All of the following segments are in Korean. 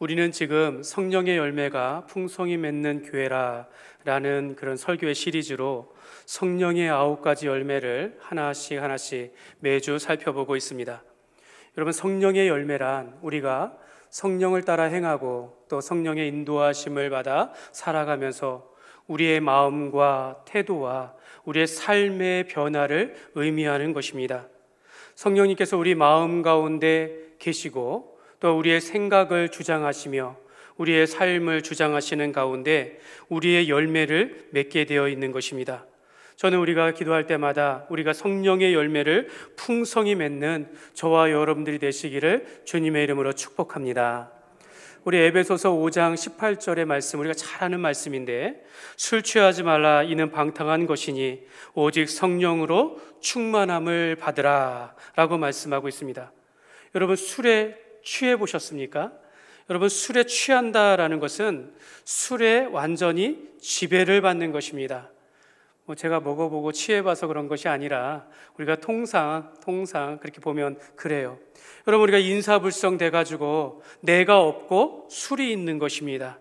우리는 지금 성령의 열매가 풍성히 맺는 교회라는 그런 설교의 시리즈로 성령의 9가지 열매를 하나씩 매주 살펴보고 있습니다. 여러분, 성령의 열매란 우리가 성령을 따라 행하고 또 성령의 인도하심을 받아 살아가면서 우리의 마음과 태도와 우리의 삶의 변화를 의미하는 것입니다. 성령님께서 우리 마음 가운데 계시고 또 우리의 생각을 주장하시며 우리의 삶을 주장하시는 가운데 우리의 열매를 맺게 되어 있는 것입니다. 저는 우리가 기도할 때마다 우리가 성령의 열매를 풍성히 맺는 저와 여러분들이 되시기를 주님의 이름으로 축복합니다. 우리 에베소서 5장 18절의 말씀, 우리가 잘 아는 말씀인데, 술 취하지 말라, 이는 방탕한 것이니 오직 성령으로 충만함을 받으라 라고 말씀하고 있습니다. 여러분, 술에 취해 보셨습니까? 여러분, 술에 취한다라는 것은 술에 완전히 지배를 받는 것입니다. 제가 먹어보고 취해봐서 그런 것이 아니라 우리가 통상 그렇게 보면 그래요. 여러분, 우리가 인사불성 돼가지고 내가 없고 술이 있는 것입니다.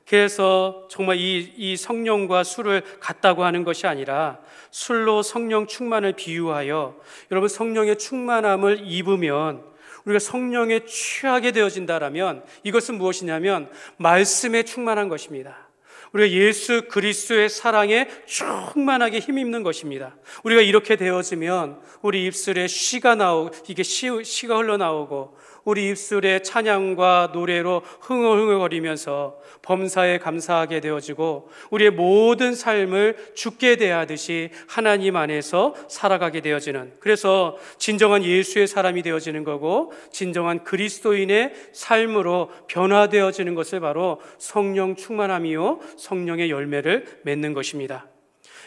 그래서 정말 이 성령과 술을 같다고 하는 것이 아니라 술로 성령 충만을 비유하여 여러분, 성령의 충만함을 입으면 우리가 성령에 취하게 되어진다라면 이것은 무엇이냐면 말씀에 충만한 것입니다. 우리가 예수 그리스도의 사랑에 충만하게 힘입는 것입니다. 우리가 이렇게 되어지면 우리 입술에 시가 흘러나오고 우리 입술에 찬양과 노래로 흥얼흥얼거리면서 범사에 감사하게 되어지고 우리의 모든 삶을 주께 대하듯이 하나님 안에서 살아가게 되어지는, 그래서 진정한 예수의 사람이 되어지는 거고 진정한 그리스도인의 삶으로 변화되어지는 것을 바로 성령 충만함이요 성령의 열매를 맺는 것입니다.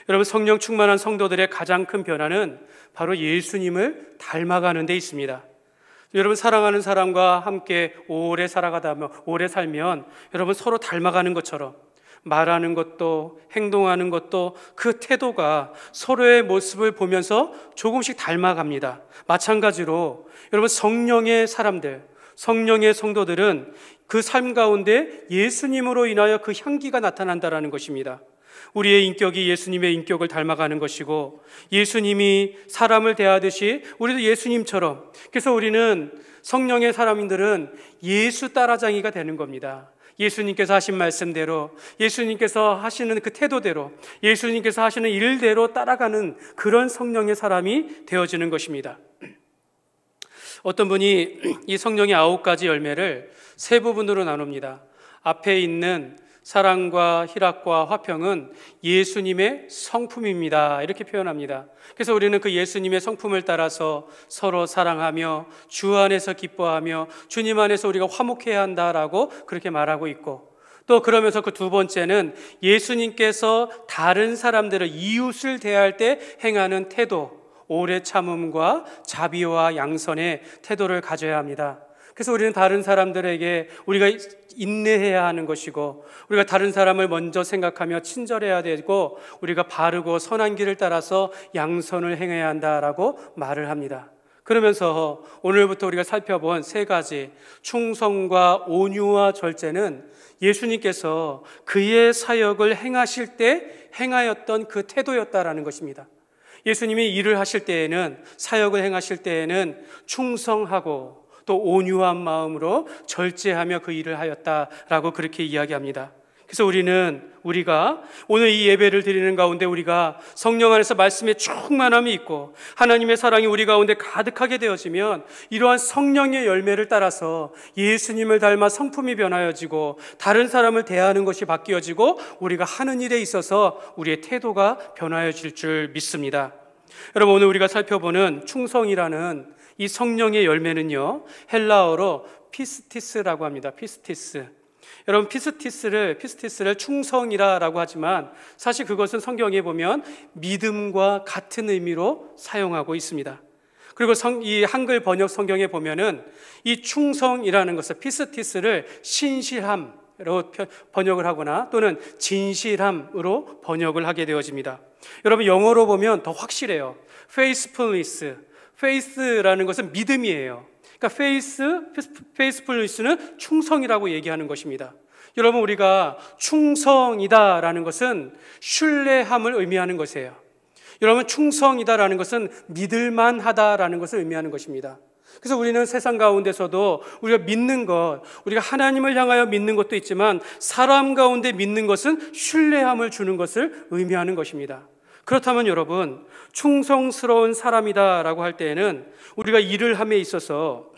여러분, 성령 충만한 성도들의 가장 큰 변화는 바로 예수님을 닮아가는 데 있습니다. 여러분, 사랑하는 사람과 함께 오래 살면 여러분 서로 닮아가는 것처럼 말하는 것도 행동하는 것도 그 태도가 서로의 모습을 보면서 조금씩 닮아갑니다. 마찬가지로 여러분, 성령의 사람들, 성령의 성도들은 그 삶 가운데 예수님으로 인하여 그 향기가 나타난다라는 것입니다. 우리의 인격이 예수님의 인격을 닮아가는 것이고 예수님이 사람을 대하듯이 우리도 예수님처럼, 그래서 우리는 성령의 사람들은 예수 따라장이가 되는 겁니다. 예수님께서 하신 말씀대로, 예수님께서 하시는 그 태도대로, 예수님께서 하시는 일대로 따라가는 그런 성령의 사람이 되어지는 것입니다. 어떤 분이 이 성령의 9가지 열매를 세 부분으로 나눕니다. 앞에 있는 사랑과 희락과 화평은 예수님의 성품입니다, 이렇게 표현합니다. 그래서 우리는 그 예수님의 성품을 따라서 서로 사랑하며 주 안에서 기뻐하며 주님 안에서 우리가 화목해야 한다라고 그렇게 말하고 있고, 또 그러면서 그 두 번째는 예수님께서 다른 사람들을, 이웃을 대할 때 행하는 태도, 오래 참음과 자비와 양선의 태도를 가져야 합니다. 그래서 우리는 다른 사람들에게 우리가 인내해야 하는 것이고, 우리가 다른 사람을 먼저 생각하며 친절해야 되고, 우리가 바르고 선한 길을 따라서 양선을 행해야 한다라고 말을 합니다. 그러면서 오늘부터 우리가 살펴본 세 가지, 충성과 온유와 절제는 예수님께서 그의 사역을 행하실 때 행하였던 그 태도였다라는 것입니다. 예수님이 일을 하실 때에는, 사역을 행하실 때에는 충성하고 또 온유한 마음으로 절제하며 그 일을 하였다라고 그렇게 이야기합니다. 그래서 우리가 오늘 이 예배를 드리는 가운데 우리가 성령 안에서 말씀의 충만함이 있고 하나님의 사랑이 우리 가운데 가득하게 되어지면 이러한 성령의 열매를 따라서 예수님을 닮아 성품이 변하여지고 다른 사람을 대하는 것이 바뀌어지고 우리가 하는 일에 있어서 우리의 태도가 변하여질 줄 믿습니다. 여러분, 오늘 우리가 살펴보는 충성이라는 이 성령의 열매는요, 헬라어로 피스티스라고 합니다. 피스티스. 여러분, 피스티스를 충성이라고 하지만 사실 그것은 성경에 보면 믿음과 같은 의미로 사용하고 있습니다. 그리고 이 한글 번역 성경에 보면은 이 충성이라는 것을, 피스티스를 신실함으로 번역을 하거나 또는 진실함으로 번역을 하게 되어집니다. 여러분, 영어로 보면 더 확실해요. faithfulness. faith라는 것은 믿음이에요. 그러니까 페이스풀니스는 충성이라고 얘기하는 것입니다. 여러분, 우리가 충성이다라는 것은 신뢰함을 의미하는 것이에요. 여러분, 충성이다라는 것은 믿을만하다라는 것을 의미하는 것입니다. 그래서 우리는 세상 가운데서도 우리가 믿는 것, 우리가 하나님을 향하여 믿는 것도 있지만 사람 가운데 믿는 것은 신뢰함을 주는 것을 의미하는 것입니다. 그렇다면 여러분, 충성스러운 사람이다라고 할 때에는 우리가 일을 함에 있어서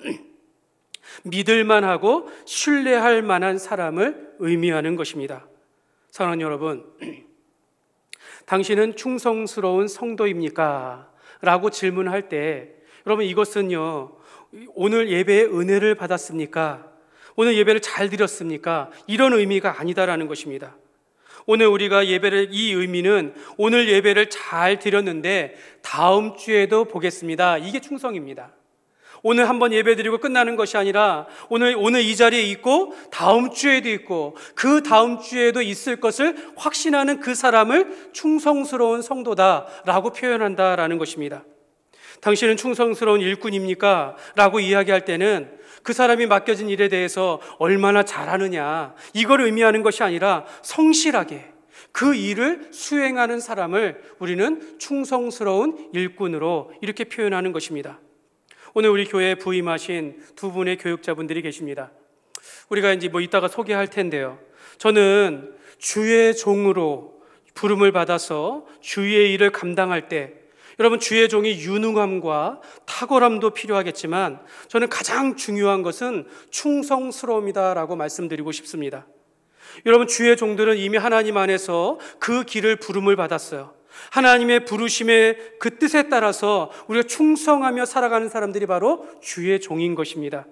믿을만하고 신뢰할 만한 사람을 의미하는 것입니다. 사랑하는 여러분, 당신은 충성스러운 성도입니까? 라고 질문할 때 여러분, 이것은요, 오늘 예배에 은혜를 받았습니까? 오늘 예배를 잘 드렸습니까? 이런 의미가 아니다라는 것입니다. 오늘 우리가 이 의미는 오늘 예배를 잘 드렸는데 다음 주에도 보겠습니다. 이게 충성입니다. 오늘 한번 예배 드리고 끝나는 것이 아니라 오늘 이 자리에 있고 다음 주에도 있고 그 다음 주에도 있을 것을 확신하는 그 사람을 충성스러운 성도다라고 표현한다라는 것입니다. 당신은 충성스러운 일꾼입니까? 라고 이야기할 때는 그 사람이 맡겨진 일에 대해서 얼마나 잘하느냐, 이걸 의미하는 것이 아니라 성실하게 그 일을 수행하는 사람을 우리는 충성스러운 일꾼으로 이렇게 표현하는 것입니다. 오늘 우리 교회에 부임하신 두 분의 교육자분들이 계십니다. 우리가 이제 이따가 소개할 텐데요, 저는 주의 종으로 부름을 받아서 주의 일을 감당할 때 여러분, 주의 종이 유능함과 탁월함도 필요하겠지만 저는 가장 중요한 것은 충성스러움이다라고 말씀드리고 싶습니다. 여러분, 주의 종들은 이미 하나님 안에서 그 길을 부름을 받았어요. 하나님의 부르심의 그 뜻에 따라서 우리가 충성하며 살아가는 사람들이 바로 주의 종인 것입니다.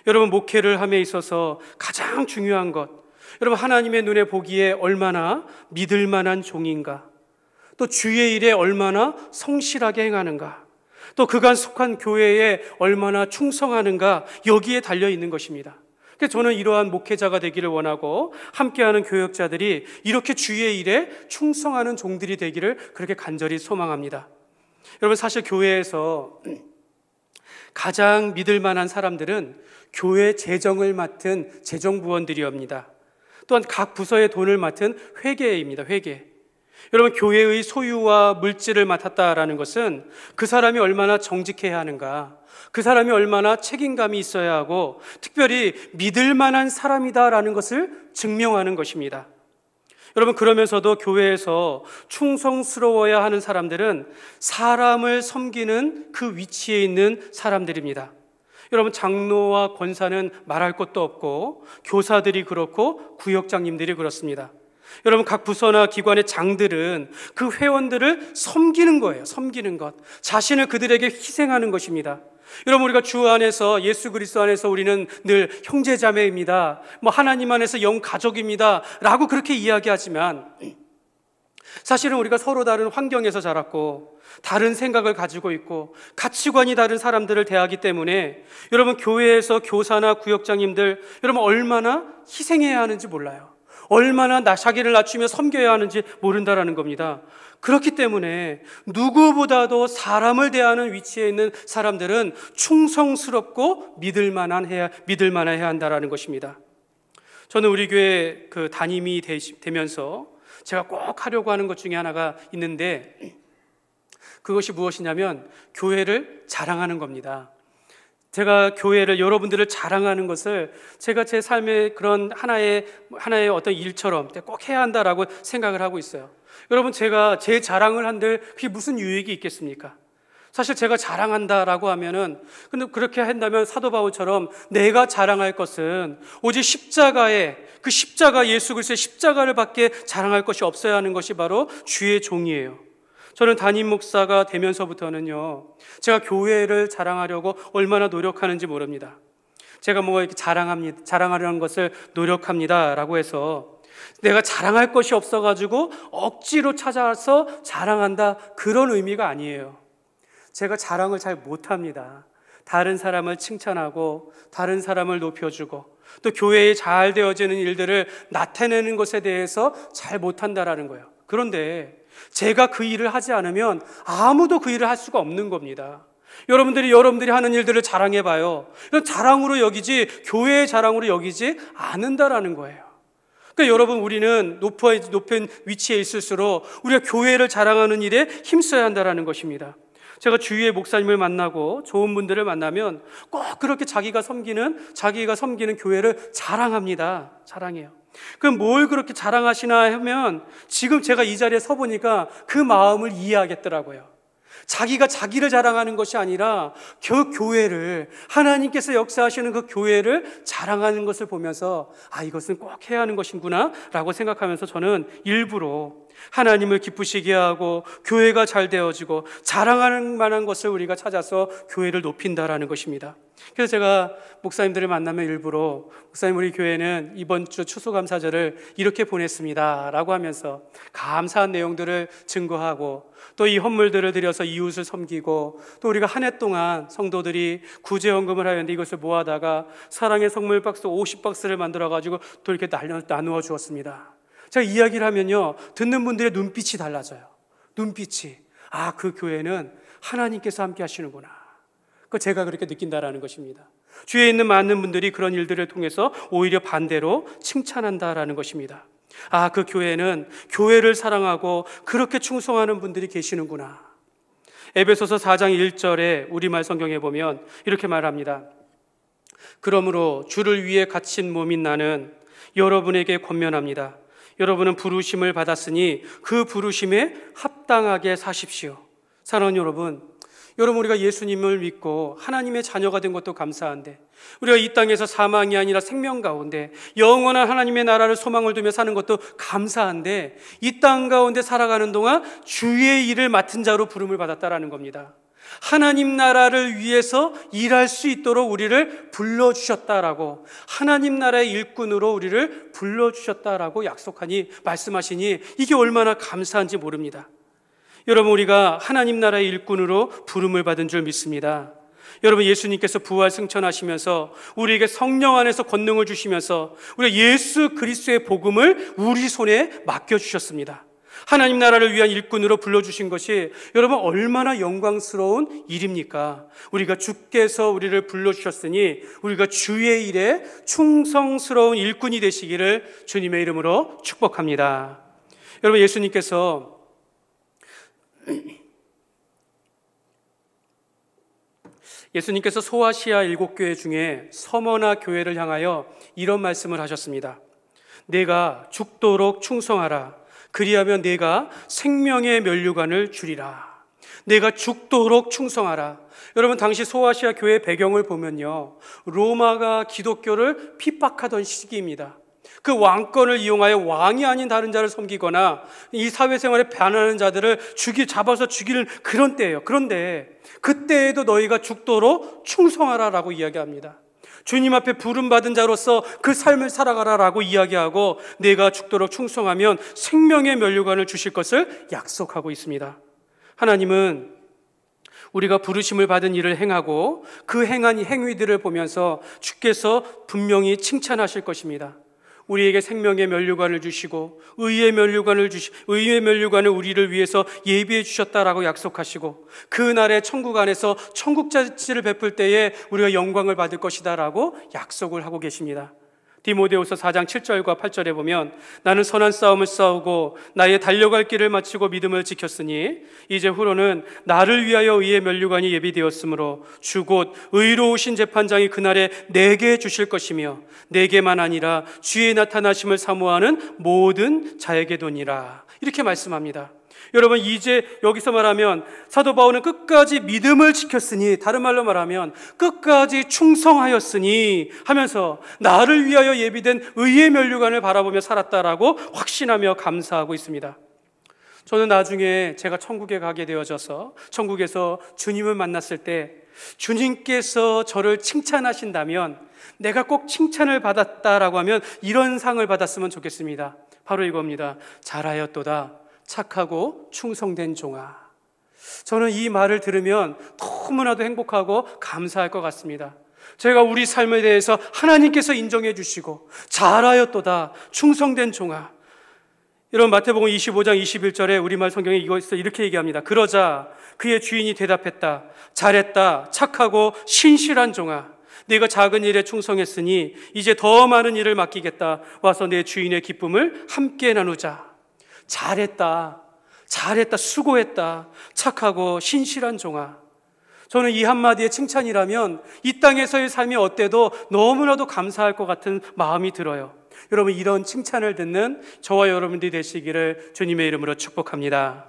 여러분, 목회를 함에 있어서 가장 중요한 것, 여러분, 하나님의 눈에 보기에 얼마나 믿을 만한 종인가, 또 주의 일에 얼마나 성실하게 행하는가, 또 그간 속한 교회에 얼마나 충성하는가, 여기에 달려 있는 것입니다. 그래서 저는 이러한 목회자가 되기를 원하고 함께하는 교역자들이 이렇게 주의 일에 충성하는 종들이 되기를 그렇게 간절히 소망합니다. 여러분, 사실 교회에서 가장 믿을 만한 사람들은 교회 재정을 맡은 재정부원들이옵니다. 또한 각 부서의 돈을 맡은 회계입니다. 회계. 여러분, 교회의 소유와 물질을 맡았다라는 것은 그 사람이 얼마나 정직해야 하는가, 그 사람이 얼마나 책임감이 있어야 하고 특별히 믿을 만한 사람이다라는 것을 증명하는 것입니다. 여러분, 그러면서도 교회에서 충성스러워야 하는 사람들은 사람을 섬기는 그 위치에 있는 사람들입니다. 여러분, 장로와 권사는 말할 것도 없고 교사들이 그렇고 구역장님들이 그렇습니다. 여러분, 각 부서나 기관의 장들은 그 회원들을 섬기는 거예요. 섬기는 것, 자신을 그들에게 희생하는 것입니다. 여러분, 우리가 주 안에서, 예수 그리스도 안에서 우리는 늘 형제자매입니다, 하나님 안에서 영가족입니다 라고 그렇게 이야기하지만 사실은 우리가 서로 다른 환경에서 자랐고 다른 생각을 가지고 있고 가치관이 다른 사람들을 대하기 때문에 여러분, 교회에서 교사나 구역장님들, 여러분 얼마나 희생해야 하는지 몰라요. 얼마나 자기를 낮추며 섬겨야 하는지 모른다라는 겁니다. 그렇기 때문에 누구보다도 사람을 대하는 위치에 있는 사람들은 충성스럽고 믿을 만해야 한다라는 것입니다. 저는 우리 교회 그 담임이 되면서 제가 꼭 하려고 하는 것 중에 하나가 있는데, 그것이 무엇이냐면 교회를 자랑하는 겁니다. 제가 교회를, 여러분들을 자랑하는 것을 제가 제 삶의 그런 하나의 어떤 일처럼 꼭 해야 한다라고 생각을 하고 있어요. 여러분, 제가 제 자랑을 한들 그게 무슨 유익이 있겠습니까? 사실 제가 자랑한다라고 하면은, 근데 그렇게 한다면 사도 바울처럼 내가 자랑할 것은 오직 그 십자가, 예수 그리스도의 십자가를 밖에 자랑할 것이 없어야 하는 것이 바로 주의 종이에요. 저는 담임 목사가 되면서부터는요, 제가 교회를 자랑하려고 얼마나 노력하는지 모릅니다. 제가 이렇게 자랑하려는 것을 노력합니다라고 해서 내가 자랑할 것이 없어가지고 억지로 찾아서 자랑한다, 그런 의미가 아니에요. 제가 자랑을 잘 못합니다. 다른 사람을 칭찬하고 다른 사람을 높여주고 또 교회에 잘 되어지는 일들을 나타내는 것에 대해서 잘 못한다라는 거예요. 그런데 제가 그 일을 하지 않으면 아무도 그 일을 할 수가 없는 겁니다. 여러분들이 하는 일들을 자랑해봐요. 이건 자랑으로 여기지, 교회의 자랑으로 여기지 않는다라는 거예요. 그러니까 여러분, 우리는 높은 위치에 있을수록 우리가 교회를 자랑하는 일에 힘써야 한다는 것입니다. 제가 주위의 목사님을 만나고 좋은 분들을 만나면 꼭 그렇게 자기가 섬기는 교회를 자랑합니다. 자랑해요. 그럼 뭘 그렇게 자랑하시나 하면 지금 제가 이 자리에 서 보니까 그 마음을 이해하겠더라고요. 자기가 자기를 자랑하는 것이 아니라 그 교회를, 하나님께서 역사하시는 그 교회를 자랑하는 것을 보면서 이것은 꼭 해야 하는 것이구나 라고 생각하면서 저는 일부러 하나님을 기쁘시게 하고 교회가 잘 되어지고 자랑하는 만한 것을 우리가 찾아서 교회를 높인다라는 것입니다. 그래서 제가 목사님들을 만나면 일부러 목사님, 우리 교회는 이번 주 추수감사절을 이렇게 보냈습니다 라고 하면서 감사한 내용들을 증거하고, 또 이 헌물들을 들여서 이웃을 섬기고, 또 우리가 한 해 동안 성도들이 구제헌금을 하였는데 이것을 모아다가 사랑의 선물 박스 50박스를 만들어가지고 또 이렇게 나누어 주었습니다. 제가 이야기를 하면요, 듣는 분들의 눈빛이 달라져요. 눈빛이, 그 교회는 하나님께서 함께 하시는구나, 제가 그렇게 느낀다라는 것입니다. 주위에 있는 많은 분들이 그런 일들을 통해서 오히려 반대로 칭찬한다라는 것입니다. 그 교회는 교회를 사랑하고 그렇게 충성하는 분들이 계시는구나. 에베소서 4장 1절에 우리말 성경에 보면 이렇게 말합니다. 그러므로 주를 위해 갇힌 몸인 나는 여러분에게 권면합니다. 여러분은 부르심을 받았으니 그 부르심에 합당하게 사십시오. 사랑하는 여러분, 우리가 예수님을 믿고 하나님의 자녀가 된 것도 감사한데, 우리가 이 땅에서 사망이 아니라 생명 가운데 영원한 하나님의 나라를 소망을 두며 사는 것도 감사한데, 이 땅 가운데 살아가는 동안 주의 일을 맡은 자로 부름을 받았다라는 겁니다. 하나님 나라를 위해서 일할 수 있도록 우리를 불러주셨다라고, 하나님 나라의 일꾼으로 우리를 불러주셨다라고 말씀하시니 이게 얼마나 감사한지 모릅니다. 여러분, 우리가 하나님 나라의 일꾼으로 부름을 받은 줄 믿습니다. 여러분, 예수님께서 부활 승천하시면서 우리에게 성령 안에서 권능을 주시면서 우리가 예수 그리스도의 복음을 우리 손에 맡겨주셨습니다. 하나님 나라를 위한 일꾼으로 불러주신 것이 여러분 얼마나 영광스러운 일입니까? 우리가 주께서 우리를 불러주셨으니 우리가 주의 일에 충성스러운 일꾼이 되시기를 주님의 이름으로 축복합니다. 여러분, 예수님께서 소아시아 7교회 중에 서머나 교회를 향하여 이런 말씀을 하셨습니다. 내가 죽도록 충성하라. 그리하면 내가 생명의 면류관을 주리라. 내가 죽도록 충성하라. 여러분, 당시 소아시아 교회 배경을 보면요, 로마가 기독교를 핍박하던 시기입니다. 그 왕권을 이용하여 왕이 아닌 다른 자를 섬기거나 이 사회생활에 반하는 자들을 잡아서 죽이는 그런 때예요. 그런데 그때에도 너희가 죽도록 충성하라라고 이야기합니다. 주님 앞에 부름받은 자로서 그 삶을 살아가라라고 이야기하고, 내가 죽도록 충성하면 생명의 면류관을 주실 것을 약속하고 있습니다. 하나님은 우리가 부르심을 받은 일을 행하고 그 행한 행위들을 보면서 주께서 분명히 칭찬하실 것입니다. 우리에게 생명의 면류관을 주시고 의의 면류관을 우리를 위해서 예비해 주셨다라고 약속하시고, 그날에 천국 안에서 천국자치를 베풀 때에 우리가 영광을 받을 것이다라고 약속을 하고 계십니다. 디모데후서 4장 7절과 8절에 보면 나는 선한 싸움을 싸우고 나의 달려갈 길을 마치고 믿음을 지켰으니 이제 후로는 나를 위하여 의의 면류관이 예비되었으므로 주 곧 의로우신 재판장이 그날에 내게 주실 것이며 내게만 아니라 주의 나타나심을 사모하는 모든 자에게도니라. 이렇게 말씀합니다. 여러분, 이제 여기서 말하면 사도 바울은 끝까지 믿음을 지켰으니, 다른 말로 말하면 끝까지 충성하였으니 하면서 나를 위하여 예비된 의의 면류관을 바라보며 살았다라고 확신하며 감사하고 있습니다. 저는 나중에 제가 천국에 가게 되어져서 천국에서 주님을 만났을 때 주님께서 저를 칭찬하신다면, 내가 꼭 칭찬을 받았다라고 하면 이런 상을 받았으면 좋겠습니다. 바로 이겁니다. 잘하였도다 착하고 충성된 종아. 저는 이 말을 들으면 너무나도 행복하고 감사할 것 같습니다. 제가 우리 삶에 대해서 하나님께서 인정해 주시고 잘하였도다 충성된 종아. 여러분, 마태복음 25장 21절에 우리말 성경에 이것을 이렇게 얘기합니다. 그러자 그의 주인이 대답했다. 잘했다. 착하고 신실한 종아. 네가 작은 일에 충성했으니 이제 더 많은 일을 맡기겠다. 와서 내 주인의 기쁨을 함께 나누자. 잘했다. 잘했다. 수고했다. 착하고 신실한 종아. 저는 이 한마디의 칭찬이라면 이 땅에서의 삶이 어때도 너무나도 감사할 것 같은 마음이 들어요. 여러분, 이런 칭찬을 듣는 저와 여러분들이 되시기를 주님의 이름으로 축복합니다.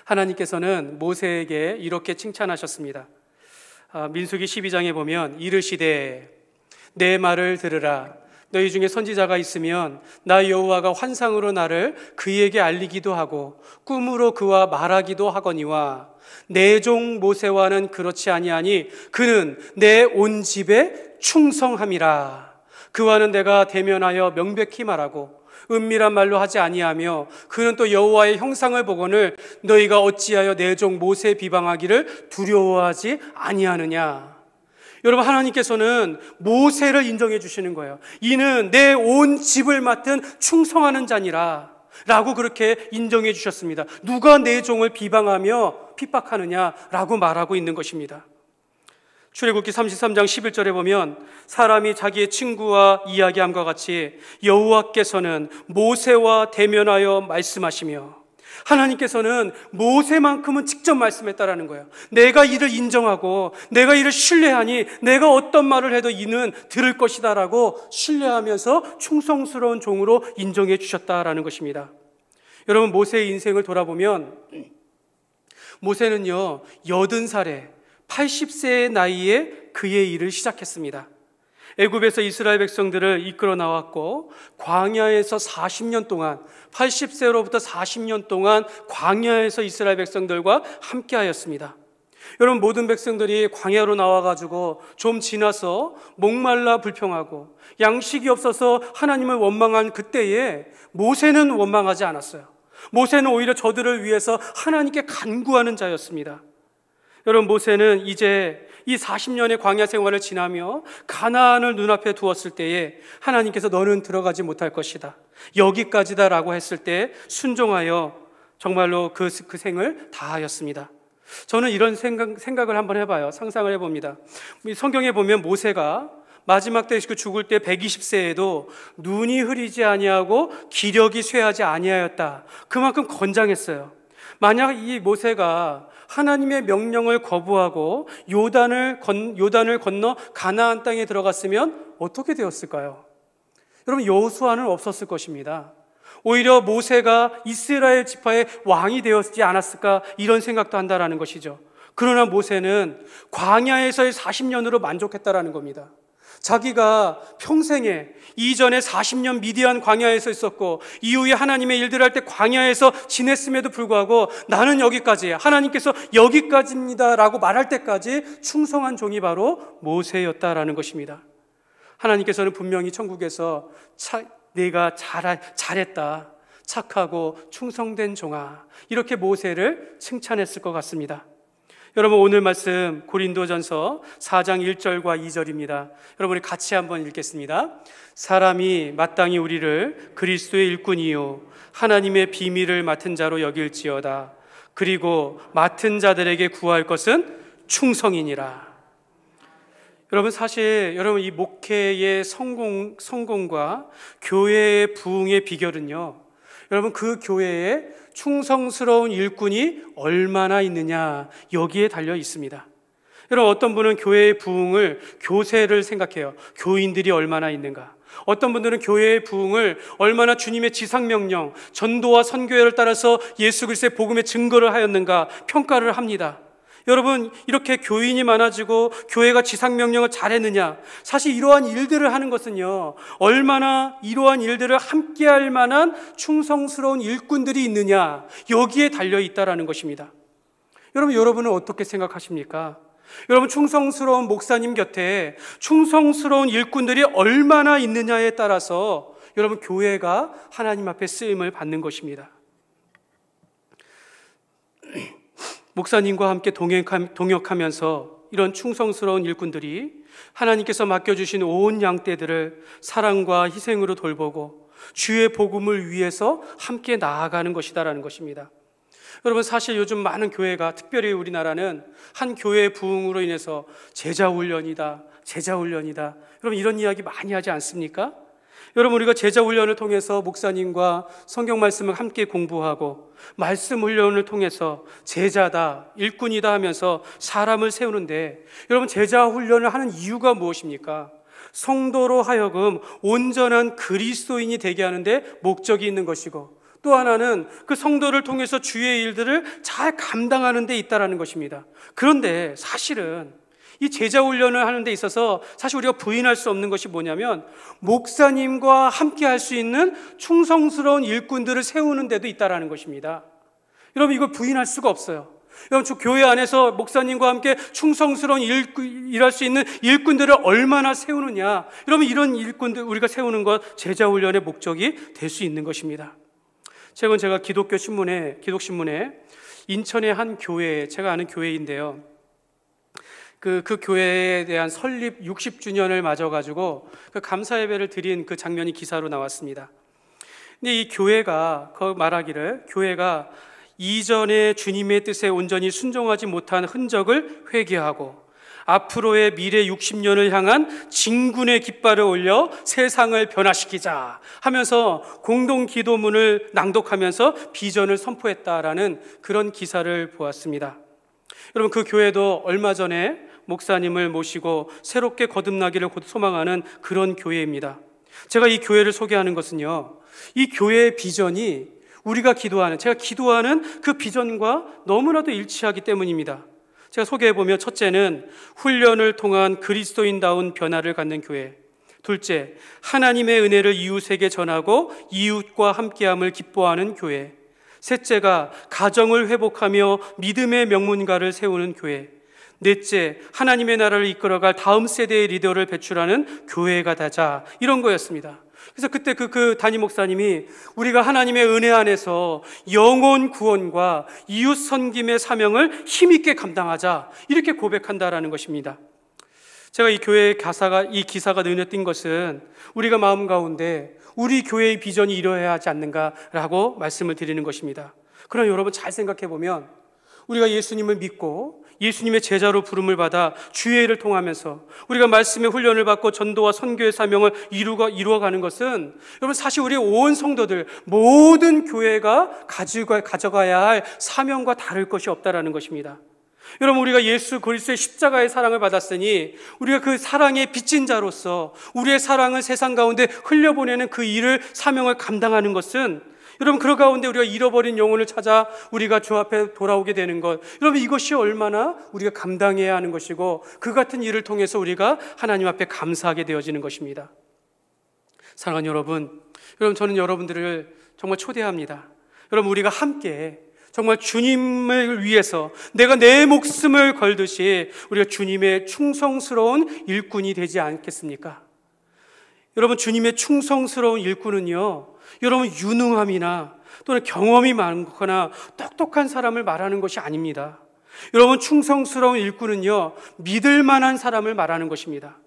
하나님께서는 모세에게 이렇게 칭찬하셨습니다. 민수기 12장에 보면 이르시되 내 말을 들으라. 너희 중에 선지자가 있으면 나 여호와가 환상으로 나를 그에게 알리기도 하고 꿈으로 그와 말하기도 하거니와 내 종 모세와는 그렇지 아니하니 그는 내 온 집에 충성함이라. 그와는 내가 대면하여 명백히 말하고 은밀한 말로 하지 아니하며 그는 또 여호와의 형상을 보거늘 너희가 어찌하여 내 종 모세 비방하기를 두려워하지 아니하느냐. 여러분, 하나님께서는 모세를 인정해 주시는 거예요. 이는 내 온 집을 맡은 충성하는 자니라 라고 그렇게 인정해 주셨습니다. 누가 내 종을 비방하며 핍박하느냐라고 말하고 있는 것입니다. 출애굽기 33장 11절에 보면 사람이 자기의 친구와 이야기함과 같이 여호와께서는 모세와 대면하여 말씀하시며, 하나님께서는 모세만큼은 직접 말씀했다라는 거예요. 내가 이를 인정하고 내가 이를 신뢰하니 내가 어떤 말을 해도 이는 들을 것이다 라고 신뢰하면서 충성스러운 종으로 인정해 주셨다라는 것입니다. 여러분, 모세의 인생을 돌아보면 모세는요 80살에 80세의 나이에 그의 일을 시작했습니다. 애굽에서 이스라엘 백성들을 이끌어 나왔고 광야에서 40년 동안 80세로부터 40년 동안 광야에서 이스라엘 백성들과 함께 하였습니다. 여러분, 모든 백성들이 광야로 나와가지고 좀 지나서 목말라 불평하고 양식이 없어서 하나님을 원망한 그때에 모세는 원망하지 않았어요. 모세는 오히려 저들을 위해서 하나님께 간구하는 자였습니다. 여러분, 모세는 이제 이 40년의 광야 생활을 지나며 가나안을 눈앞에 두었을 때에 하나님께서 너는 들어가지 못할 것이다, 여기까지다 라고 했을 때 순종하여 정말로 그 생을 다하였습니다. 저는 이런 생각을 한번 해봐요. 상상을 해봅니다. 성경에 보면 모세가 마지막 때 죽을 때 120세에도 눈이 흐리지 아니하고 기력이 쇠하지 아니하였다. 그만큼 건장했어요. 만약 이 모세가 하나님의 명령을 거부하고 요단을 건너 가나안 땅에 들어갔으면 어떻게 되었을까요? 여러분, 여호수아는 없었을 것입니다. 오히려 모세가 이스라엘 지파의 왕이 되었지 않았을까, 이런 생각도 한다라는 것이죠. 그러나 모세는 광야에서의 40년으로 만족했다라는 겁니다. 자기가 평생에 이전에 40년 미디안 광야에서 있었고 이후에 하나님의 일들을 할 때 광야에서 지냈음에도 불구하고 나는 여기까지, 하나님께서 여기까지입니다 라고 말할 때까지 충성한 종이 바로 모세였다라는 것입니다. 하나님께서는 분명히 천국에서 내가 잘했다, 착하고 충성된 종아, 이렇게 모세를 칭찬했을 것 같습니다. 여러분, 오늘 말씀 고린도전서 4장 1절과 2절입니다. 여러분이 같이 한번 읽겠습니다. 사람이 마땅히 우리를 그리스도의 일꾼이요 하나님의 비밀을 맡은 자로 여길지어다. 그리고 맡은 자들에게 구할 것은 충성이니라. 여러분, 사실 여러분, 이 목회의 성공과 교회의 부흥의 비결은요, 여러분, 그 교회에 충성스러운 일꾼이 얼마나 있느냐, 여기에 달려 있습니다. 여러분, 어떤 분은 교회의 부흥을 교세를 생각해요. 교인들이 얼마나 있는가. 어떤 분들은 교회의 부흥을 얼마나 주님의 지상명령, 전도와 선교회를 따라서 예수 그리스도의 복음의 증거를 하였는가 평가를 합니다. 여러분, 이렇게 교인이 많아지고 교회가 지상명령을 잘했느냐, 사실 이러한 일들을 하는 것은요, 얼마나 이러한 일들을 함께할 만한 충성스러운 일꾼들이 있느냐, 여기에 달려있다라는 것입니다. 여러분은 어떻게 생각하십니까? 여러분, 충성스러운 목사님 곁에 충성스러운 일꾼들이 얼마나 있느냐에 따라서 여러분, 교회가 하나님 앞에 쓰임을 받는 것입니다. 목사님과 함께 동역하면서 이런 충성스러운 일꾼들이 하나님께서 맡겨주신 온 양떼들을 사랑과 희생으로 돌보고 주의 복음을 위해서 함께 나아가는 것이다라는 것입니다. 여러분, 사실 요즘 많은 교회가, 특별히 우리나라는 한 교회의 부흥으로 인해서 제자훈련이다, 제자훈련이다, 여러분 이런 이야기 많이 하지 않습니까? 여러분, 우리가 제자훈련을 통해서 목사님과 성경 말씀을 함께 공부하고 말씀 훈련을 통해서 제자다, 일꾼이다 하면서 사람을 세우는데, 여러분 제자훈련을 하는 이유가 무엇입니까? 성도로 하여금 온전한 그리스도인이 되게 하는데 목적이 있는 것이고, 또 하나는 그 성도를 통해서 주의 일들을 잘 감당하는 데 있다라는 것입니다. 그런데 사실은 이 제자 훈련을 하는 데 있어서 사실 우리가 부인할 수 없는 것이 뭐냐면, 목사님과 함께 할 수 있는 충성스러운 일꾼들을 세우는 데도 있다라는 것입니다. 여러분, 이걸 부인할 수가 없어요. 여러분, 교회 안에서 목사님과 함께 충성스러운 일할 수 있는 일꾼들을 얼마나 세우느냐, 여러분 이런 일꾼들 우리가 세우는 것 제자 훈련의 목적이 될 수 있는 것입니다. 최근 제가 기독신문에 인천의 한 교회, 제가 아는 교회인데요, 그 교회에 대한 설립 60주년을 맞아가지고 그 감사 예배를 드린 그 장면이 기사로 나왔습니다. 근데 이 교회가 말하기를, 교회가 이전에 주님의 뜻에 온전히 순종하지 못한 흔적을 회개하고 앞으로의 미래 60년을 향한 진군의 깃발을 올려 세상을 변화시키자 하면서 공동 기도문을 낭독하면서 비전을 선포했다라는 그런 기사를 보았습니다. 여러분, 그 교회도 얼마 전에 목사님을 모시고 새롭게 거듭나기를 소망하는 그런 교회입니다. 제가 이 교회를 소개하는 것은요, 이 교회의 비전이 우리가 제가 기도하는 그 비전과 너무나도 일치하기 때문입니다. 제가 소개해보면, 첫째는 훈련을 통한 그리스도인다운 변화를 갖는 교회, 둘째, 하나님의 은혜를 이웃에게 전하고 이웃과 함께함을 기뻐하는 교회, 셋째가 가정을 회복하며 믿음의 명문가를 세우는 교회, 넷째, 하나님의 나라를 이끌어갈 다음 세대의 리더를 배출하는 교회가 되자, 이런 거였습니다. 그래서 그때 그 담임 목사님이 우리가 하나님의 은혜 안에서 영혼 구원과 이웃 섬김의 사명을 힘있게 감당하자, 이렇게 고백한다라는 것입니다. 제가 이 기사가 눈에 띈 것은 우리가 마음 가운데 우리 교회의 비전이 이루어야 하지 않는가라고 말씀을 드리는 것입니다. 그러나 여러분, 잘 생각해 보면 우리가 예수님을 믿고 예수님의 제자로 부름을 받아 주의 일을 통하면서 우리가 말씀의 훈련을 받고 전도와 선교의 사명을 이루어가는 것은, 여러분 사실 우리 온 성도들, 모든 교회가 가져가야 할 사명과 다를 것이 없다라는 것입니다. 여러분, 우리가 예수 그리스도의 십자가의 사랑을 받았으니 우리가 그 사랑의 빚진 자로서 우리의 사랑을 세상 가운데 흘려보내는 그 일을, 사명을 감당하는 것은, 여러분 그 가운데 우리가 잃어버린 영혼을 찾아 우리가 주 앞에 돌아오게 되는 것, 여러분 이것이 얼마나 우리가 감당해야 하는 것이고, 그 같은 일을 통해서 우리가 하나님 앞에 감사하게 되어지는 것입니다. 사랑하는 여러분, 저는 여러분들을 정말 초대합니다. 여러분, 우리가 함께 정말 주님을 위해서 내가 내 목숨을 걸듯이 우리가 주님의 충성스러운 일꾼이 되지 않겠습니까? 여러분, 주님의 충성스러운 일꾼은요, 여러분 유능함이나 또는 경험이 많거나 똑똑한 사람을 말하는 것이 아닙니다. 여러분, 충성스러운 일꾼은요, 믿을 만한 사람을 말하는 것입니다.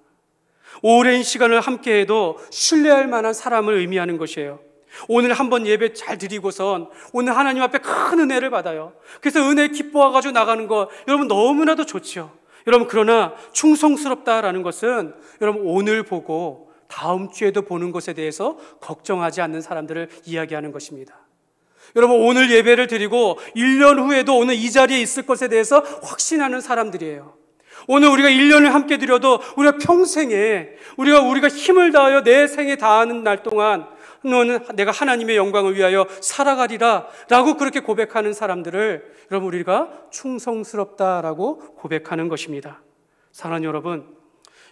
오랜 시간을 함께해도 신뢰할 만한 사람을 의미하는 것이에요. 오늘 한번 예배 잘 드리고선 오늘 하나님 앞에 큰 은혜를 받아요. 그래서 은혜 기뻐해가지고 나가는 거, 여러분 너무나도 좋죠. 여러분, 그러나 충성스럽다라는 것은 여러분 오늘 보고 다음 주에도 보는 것에 대해서 걱정하지 않는 사람들을 이야기하는 것입니다. 여러분, 오늘 예배를 드리고 1년 후에도 오늘 이 자리에 있을 것에 대해서 확신하는 사람들이에요. 오늘 우리가 1년을 함께 드려도 우리가 평생에 우리가 힘을 다하여 내 생에 다하는 날 동안 너는 내가 하나님의 영광을 위하여 살아가리라 라고 그렇게 고백하는 사람들을 여러분 우리가 충성스럽다라고 고백하는 것입니다. 사랑하는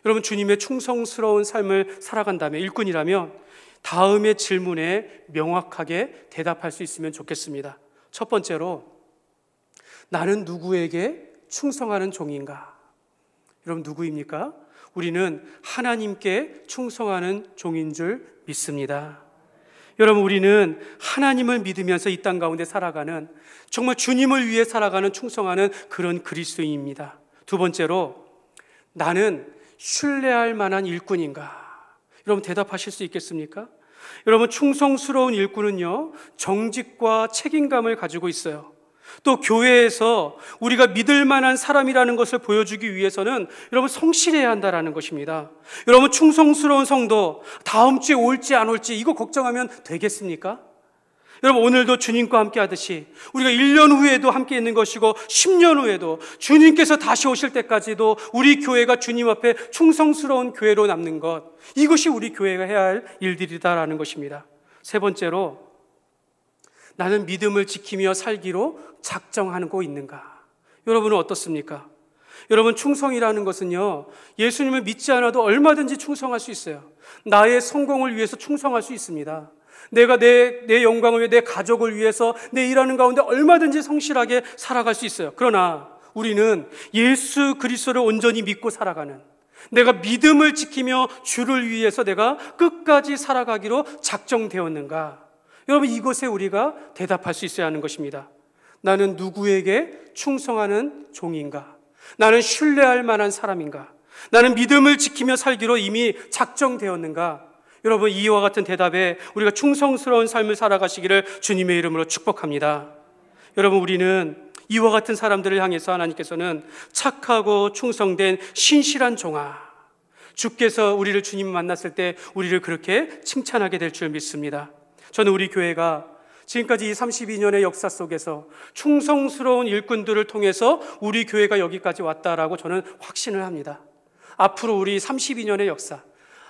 여러분 주님의 충성스러운 삶을 살아간다면, 일꾼이라면 다음의 질문에 명확하게 대답할 수 있으면 좋겠습니다. 첫 번째로, 나는 누구에게 충성하는 종인가? 여러분, 누구입니까? 우리는 하나님께 충성하는 종인 줄 믿습니다. 여러분, 우리는 하나님을 믿으면서 이 땅 가운데 살아가는, 정말 주님을 위해 살아가는 충성하는 그런 그리스도인입니다. 두 번째로, 나는 신뢰할 만한 일꾼인가? 여러분, 대답하실 수 있겠습니까? 여러분, 충성스러운 일꾼은요, 정직과 책임감을 가지고 있어요. 또 교회에서 우리가 믿을 만한 사람이라는 것을 보여주기 위해서는 여러분, 성실해야 한다는 것입니다. 여러분, 충성스러운 성도 다음 주에 올지 안 올지 이거 걱정하면 되겠습니까? 여러분, 오늘도 주님과 함께 하듯이 우리가 1년 후에도 함께 있는 것이고 10년 후에도 주님께서 다시 오실 때까지도 우리 교회가 주님 앞에 충성스러운 교회로 남는 것, 이것이 우리 교회가 해야 할 일들이다라는 것입니다. 세 번째로, 나는 믿음을 지키며 살기로 작정하고 있는가? 여러분은 어떻습니까? 여러분, 충성이라는 것은요, 예수님을 믿지 않아도 얼마든지 충성할 수 있어요. 나의 성공을 위해서 충성할 수 있습니다. 내가 내 영광을 위해, 내 가족을 위해서 내 일하는 가운데 얼마든지 성실하게 살아갈 수 있어요. 그러나 우리는 예수 그리스도를 온전히 믿고 살아가는, 내가 믿음을 지키며 주를 위해서 내가 끝까지 살아가기로 작정되었는가? 여러분, 이것에 우리가 대답할 수 있어야 하는 것입니다. 나는 누구에게 충성하는 종인가? 나는 신뢰할 만한 사람인가? 나는 믿음을 지키며 살기로 이미 작정되었는가? 여러분, 이와 같은 대답에 우리가 충성스러운 삶을 살아가시기를 주님의 이름으로 축복합니다. 여러분, 우리는 이와 같은 사람들을 향해서 하나님께서는 착하고 충성된 신실한 종아, 주께서 우리를 주님 만났을 때 우리를 그렇게 칭찬하게 될 줄 믿습니다. 저는 우리 교회가 지금까지 이 32년의 역사 속에서 충성스러운 일꾼들을 통해서 우리 교회가 여기까지 왔다라고 저는 확신을 합니다. 앞으로 우리 32년의 역사,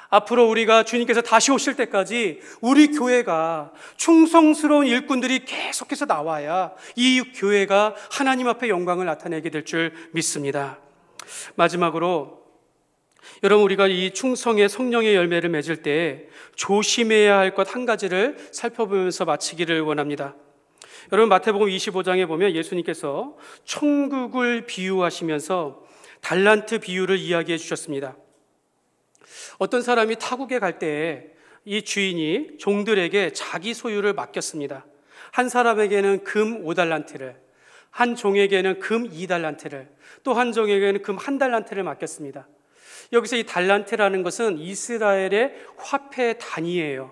앞으로 우리가 주님께서 다시 오실 때까지 우리 교회가 충성스러운 일꾼들이 계속해서 나와야 이 교회가 하나님 앞에 영광을 나타내게 될 줄 믿습니다. 마지막으로, 여러분, 우리가 이 충성의 성령의 열매를 맺을 때 조심해야 할 것 한 가지를 살펴보면서 마치기를 원합니다. 여러분, 마태복음 25장에 보면 예수님께서 천국을 비유하시면서 달란트 비유를 이야기해 주셨습니다. 어떤 사람이 타국에 갈 때 이 주인이 종들에게 자기 소유를 맡겼습니다. 한 사람에게는 금 5달란트를, 한 종에게는 금 2달란트를, 또 한 종에게는 금 1달란트를 맡겼습니다. 여기서 이 달란트라는 것은 이스라엘의 화폐 단위예요.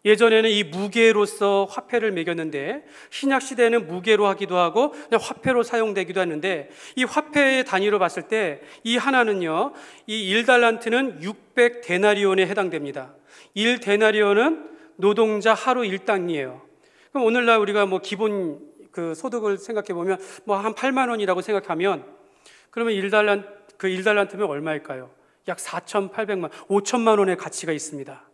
예전에는 이 무게로서 화폐를 매겼는데 신약 시대에는 무게로 하기도 하고 그냥 화폐로 사용되기도 했는데, 이 화폐의 단위로 봤을 때 이 하나는요, 이 1달란트는 600데나리온에 해당됩니다. 1데나리온은 노동자 하루 일당이에요. 그럼 오늘날 우리가 뭐 기본 그 소득을 생각해 보면 뭐 한 8만 원이라고 생각하면, 그러면 1달란트면 얼마일까요? 약 4,800만, 5천만 원의 가치가 있습니다.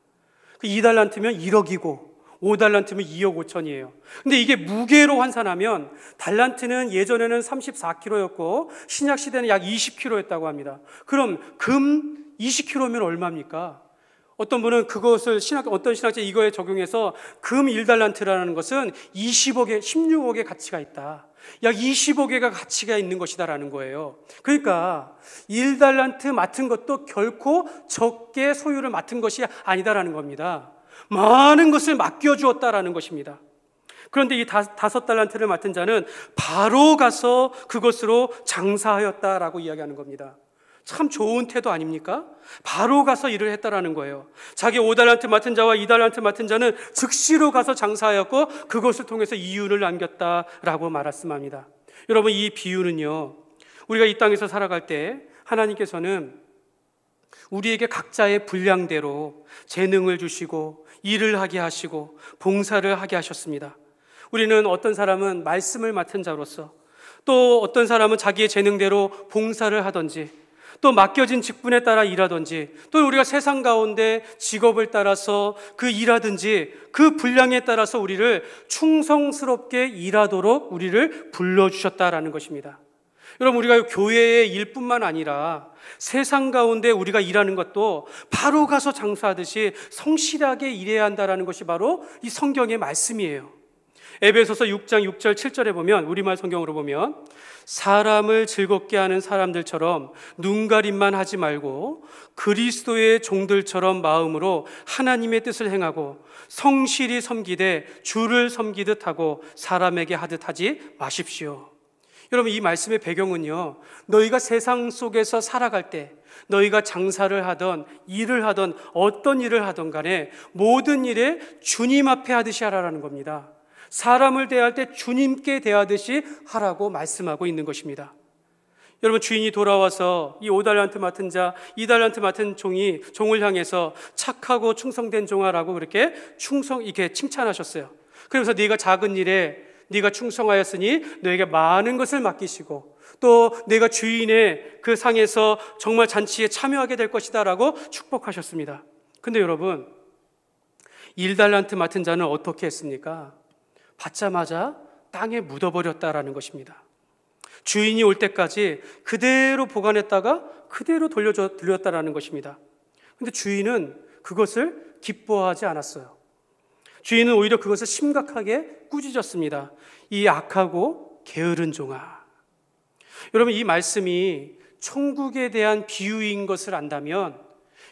2달란트면 1억이고 5달란트면 2억 5천이에요. 근데 이게 무게로 환산하면 달란트는 예전에는 34kg였고 신약 시대는 약 20kg였다고 합니다. 그럼 금 20kg면 얼마입니까? 어떤 분은 그것을 어떤 신학자 이거에 적용해서 금 1달란트라는 것은 16억의 가치가 있다. 약 20억의 가치가 있는 것이다라는 거예요. 그러니까 1달란트 맡은 것도 결코 적게 소유를 맡은 것이 아니다라는 겁니다. 많은 것을 맡겨주었다라는 것입니다. 그런데 이 5달란트를 맡은 자는 바로 가서 그것으로 장사하였다라고 이야기하는 겁니다. 참 좋은 태도 아닙니까? 바로 가서 일을 했다라는 거예요. 자기 5달란트 맡은 자와 2달란트 맡은 자는 즉시로 가서 장사하였고 그것을 통해서 이윤을 남겼다라고 말씀합니다. 여러분, 이 비유는요, 우리가 이 땅에서 살아갈 때 하나님께서는 우리에게 각자의 분량대로 재능을 주시고 일을 하게 하시고 봉사를 하게 하셨습니다. 우리는 어떤 사람은 말씀을 맡은 자로서, 또 어떤 사람은 자기의 재능대로 봉사를 하든지, 또 맡겨진 직분에 따라 일하든지, 또 우리가 세상 가운데 직업을 따라서 그 일하든지 그 분량에 따라서 우리를 충성스럽게 일하도록 우리를 불러주셨다라는 것입니다. 여러분, 우리가 교회의 일뿐만 아니라 세상 가운데 우리가 일하는 것도 바로 가서 장사하듯이 성실하게 일해야 한다는 것이 바로 이 성경의 말씀이에요. 에베소서 6장 6절 7절에 보면, 우리말 성경으로 보면, 사람을 즐겁게 하는 사람들처럼 눈가림만 하지 말고 그리스도의 종들처럼 마음으로 하나님의 뜻을 행하고 성실히 섬기되 주를 섬기듯 하고 사람에게 하듯 하지 마십시오. 여러분, 이 말씀의 배경은요, 너희가 세상 속에서 살아갈 때, 너희가 장사를 하던 일을 하던 어떤 일을 하던 간에 모든 일에 주님 앞에 하듯이 하라라는 겁니다. 사람을 대할 때 주님께 대하듯이 하라고 말씀하고 있는 것입니다. 여러분, 주인이 돌아와서 이 5달란트 맡은 자, 2달란트 맡은 종을 향해서 착하고 충성된 종아라고 그렇게 이렇게 칭찬하셨어요. 그러면서 네가 작은 일에 네가 충성하였으니 너에게 많은 것을 맡기시고 또 내가 주인의 그 상에서 정말 잔치에 참여하게 될 것이다 라고 축복하셨습니다. 근데 여러분, 1달란트 맡은 자는 어떻게 했습니까? 받자마자 땅에 묻어버렸다라는 것입니다. 주인이 올 때까지 그대로 보관했다가 그대로 돌렸다라는 것입니다. 근데 주인은 그것을 기뻐하지 않았어요. 주인은 오히려 그것을 심각하게 꾸짖었습니다. 이 악하고 게으른 종아. 여러분, 이 말씀이 천국에 대한 비유인 것을 안다면,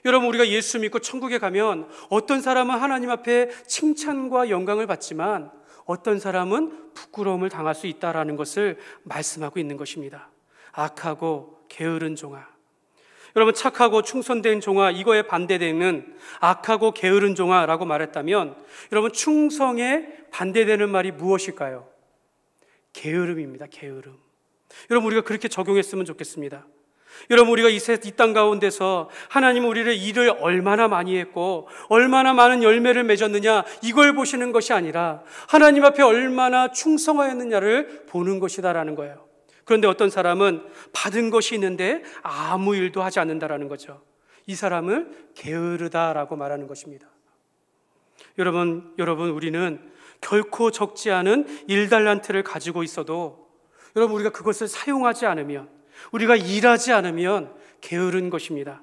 여러분, 우리가 예수 믿고 천국에 가면 어떤 사람은 하나님 앞에 칭찬과 영광을 받지만 어떤 사람은 부끄러움을 당할 수 있다는 것을 말씀하고 있는 것입니다. 악하고 게으른 종아. 여러분, 착하고 충성된 종아, 이거에 반대되는 악하고 게으른 종아라고 말했다면, 여러분, 충성에 반대되는 말이 무엇일까요? 게으름입니다. 게으름. 여러분, 우리가 그렇게 적용했으면 좋겠습니다. 여러분, 우리가 이 땅 가운데서 하나님은 우리를 일을 얼마나 많이 했고 얼마나 많은 열매를 맺었느냐, 이걸 보시는 것이 아니라 하나님 앞에 얼마나 충성하였느냐를 보는 것이다라는 거예요. 그런데 어떤 사람은 받은 것이 있는데 아무 일도 하지 않는다라는 거죠. 이 사람을 게으르다라고 말하는 것입니다. 여러분, 우리는 결코 적지 않은 1달란트를 가지고 있어도 여러분, 우리가 그것을 사용하지 않으면, 우리가 일하지 않으면 게으른 것입니다.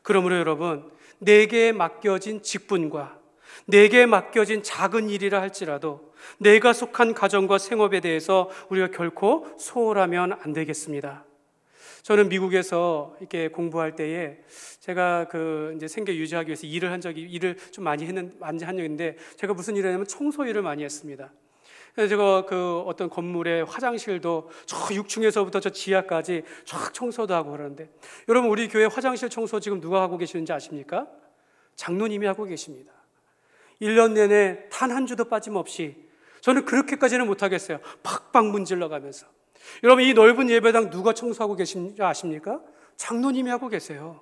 그러므로 여러분, 내게 맡겨진 직분과 내게 맡겨진 작은 일이라 할지라도 내가 속한 가정과 생업에 대해서 우리가 결코 소홀하면 안 되겠습니다. 저는 미국에서 이렇게 공부할 때에 제가 이제 생계 유지하기 위해서 일을 좀 많이 한 적이 있는데, 제가 무슨 일을 했냐면 청소 일을 많이 했습니다. 그래서 제가 어떤 건물의 화장실도 저 6층에서부터 저 지하까지 쫙 청소도 하고 그러는데, 여러분, 우리 교회 화장실 청소 지금 누가 하고 계시는지 아십니까? 장로님이 하고 계십니다. 1년 내내 단 한 주도 빠짐없이. 저는 그렇게까지는 못하겠어요. 팍팍 문질러 가면서. 여러분, 이 넓은 예배당 누가 청소하고 계신지 아십니까? 장로님이 하고 계세요.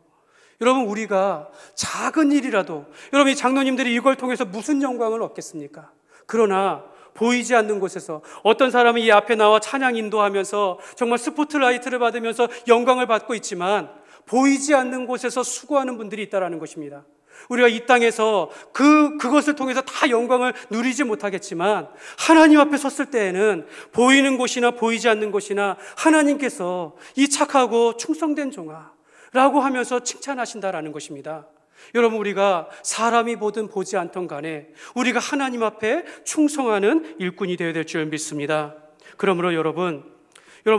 여러분, 우리가 작은 일이라도, 여러분, 이 장로님들이 이걸 통해서 무슨 영광을 얻겠습니까? 그러나 보이지 않는 곳에서 어떤 사람은 이 앞에 나와 찬양 인도하면서 정말 스포트라이트를 받으면서 영광을 받고 있지만, 보이지 않는 곳에서 수고하는 분들이 있다는 것입니다. 우리가 이 땅에서 그것을 통해서 다 영광을 누리지 못하겠지만, 하나님 앞에 섰을 때에는 보이는 곳이나 보이지 않는 곳이나 하나님께서 이 착하고 충성된 종아라고 하면서 칭찬하신다라는 것입니다. 여러분, 우리가 사람이 보든 보지 않던 간에 우리가 하나님 앞에 충성하는 일꾼이 되어야 될 줄 믿습니다. 그러므로 여러분,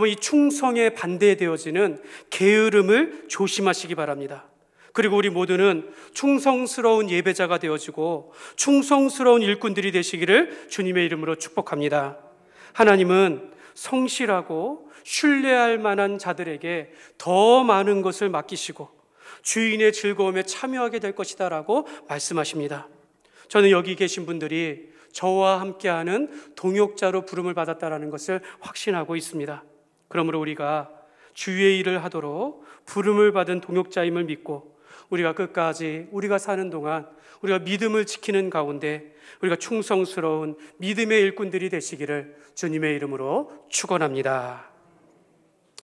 이 충성에 반대되어지는 게으름을 조심하시기 바랍니다. 그리고 우리 모두는 충성스러운 예배자가 되어지고 충성스러운 일꾼들이 되시기를 주님의 이름으로 축복합니다. 하나님은 성실하고 신뢰할 만한 자들에게 더 많은 것을 맡기시고 주인의 즐거움에 참여하게 될 것이다 라고 말씀하십니다. 저는 여기 계신 분들이 저와 함께하는 동역자로 부름을 받았다는 것을 확신하고 있습니다. 그러므로 우리가 주의 일을 하도록 부름을 받은 동역자임을 믿고 우리가 끝까지 우리가 사는 동안 우리가 믿음을 지키는 가운데 우리가 충성스러운 믿음의 일꾼들이 되시기를 주님의 이름으로 축원합니다.